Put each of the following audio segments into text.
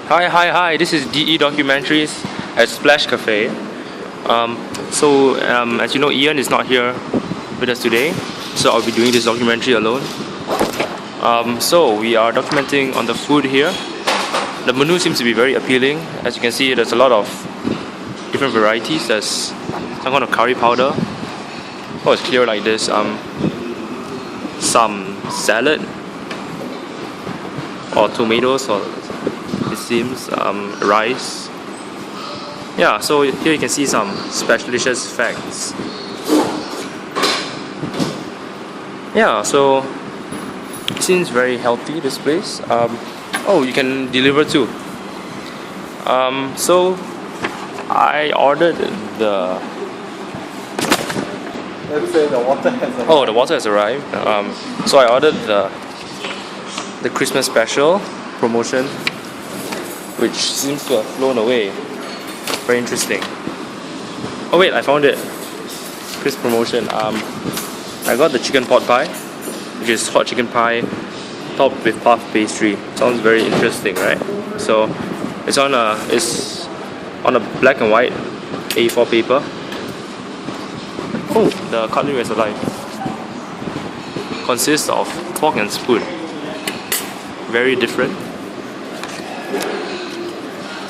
Hi. This is DE Documentaries at Splash Cafe. As you know, Ian is not here with us today, so I'll be doing this documentary alone. So we are documenting on the food here. The menu seems to be very appealing. As you can see, there's a lot of different varieties. There's some kind of curry powder. Oh, it's clear like this. Some salad or tomatoes, or it seems rice. Yeah, so here you can see some special dishes facts. Yeah, so it seems very healthy, this place. Oh, you can deliver too. So I ordered the. Let's say the water has arrived. Oh, the water has arrived. So I ordered the Christmas special promotion, which seems to have flown away. Very interesting. Oh wait, I found it. Christmas promotion. I got the chicken pot pie, which is hot chicken pie topped with puff pastry. Sounds very interesting, right? So it's on a black and white A4 paper. Oh, the cutlery is alive. Consists of fork and spoon. Very different.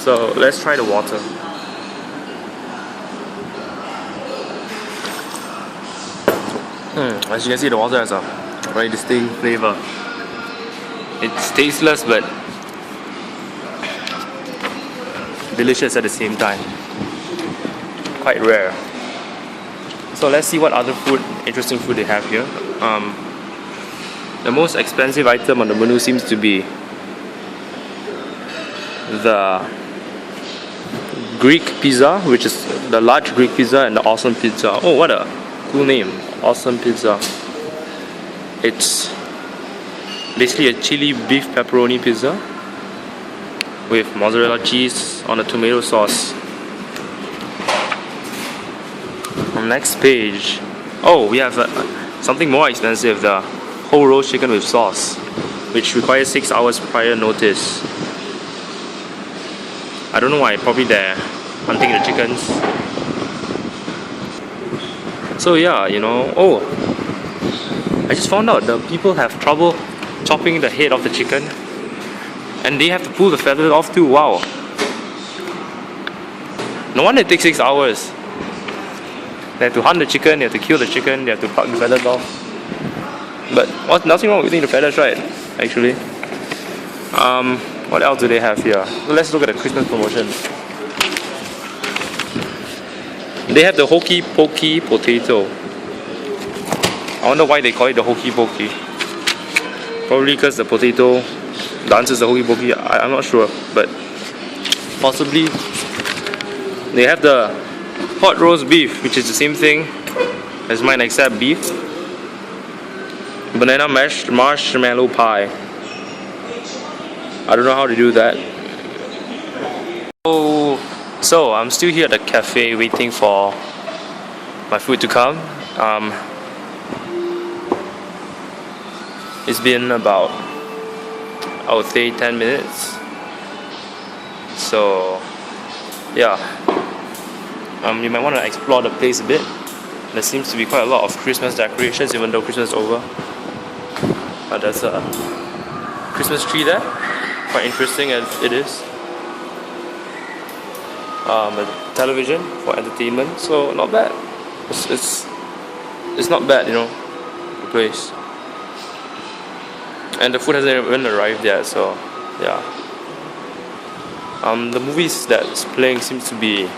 So let's try the water. As you can see, the water has a very distinct flavor. It's tasteless but delicious at the same time. Quite rare. So let's see what other interesting food they have here. The most expensive item on the menu seems to be the Greek pizza, which is the large Greek pizza, and the awesome pizza. Oh, what a cool name, awesome pizza. It's basically a chili beef pepperoni pizza with mozzarella cheese on a tomato sauce. On next page, oh, we have something more expensive, the whole roast chicken with sauce, which requires 6 hours prior notice. I don't know why, probably they're hunting the chickens. So yeah, oh, I just found out the people have trouble chopping the head of the chicken, and they have to pull the feathers off too. Wow. No wonder it takes 6 hours. They have to hunt the chicken, they have to kill the chicken, they have to pluck the feathers off. But nothing wrong with eating the feathers, right? Actually. What else do they have here? Let's look at the Christmas promotion. They have the Hokey Pokey potato. I wonder why they call it the Hokey Pokey. Probably because the potato dances the Hokey Pokey. I'm not sure, but possibly. They have the hot roast beef, which is the same thing as mine except beef. Banana marshmallow pie. I don't know how to do that. Oh, so I'm still here at the cafe waiting for my food to come. It's been about, I would say, 10 minutes. So yeah, you might want to explore the place a bit. There seems to be quite a lot of Christmas decorations, even though Christmas is over. But there's a Christmas tree there, quite interesting as it is. A television for entertainment, so not bad. It's not bad, the place. And the food hasn't even arrived yet, so yeah. The movies that's playing seems to be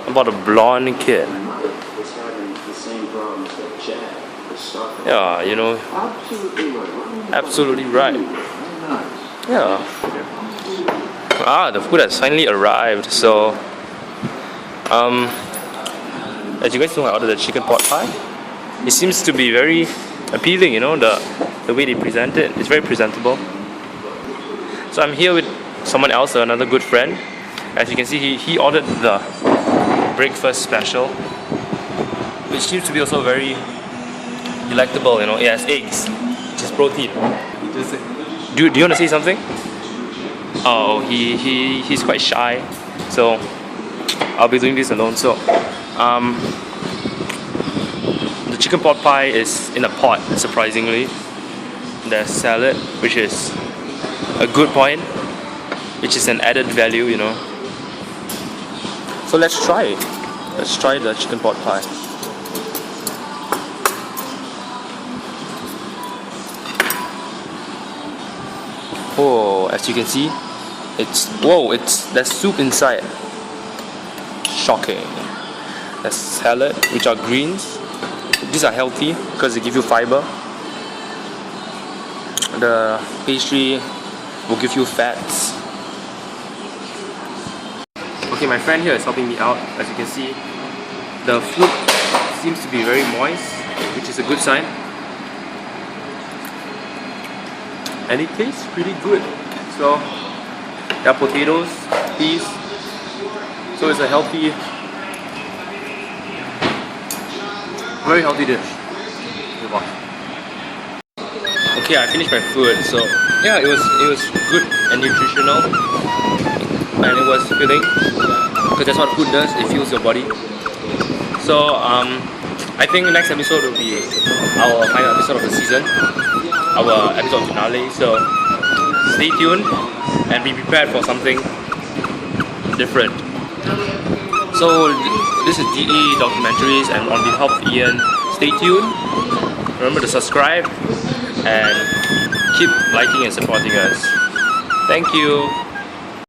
about a blonde kid. Yeah, absolutely right. Yeah. The food has finally arrived. So, as you guys know, I ordered the chicken pot pie. It seems to be very appealing, the way they present it. It's very presentable. So I'm here with someone else, another good friend. As you can see, he ordered the breakfast special, which seems to be also very delectable. It has eggs, which is protein. Do you want to say something? Oh, he's quite shy, so I'll be doing this alone. So, the chicken pot pie is in a pot, surprisingly. There's salad, which is a good point, which is an added value, you know. So let's try it. Let's try the chicken pot pie. Oh, as you can see, there's soup inside. Shocking. There's salad, which are greens. These are healthy because they give you fiber. The pastry will give you fats. Okay, my friend here is helping me out. As you can see, the food seems to be very moist, which is a good sign. And it tastes pretty good. So, there are potatoes, peas. So it's a healthy, very healthy dish. Okay, I finished my food. So yeah, it was good and nutritional, and it was filling because that's what food does. It fuels your body. So I think the next episode will be our final episode of the season, our episode finale. So stay tuned and be prepared for something different. So this is DE Documentaries, and on behalf of Ian, stay tuned. Remember to subscribe and keep liking and supporting us. Thank you.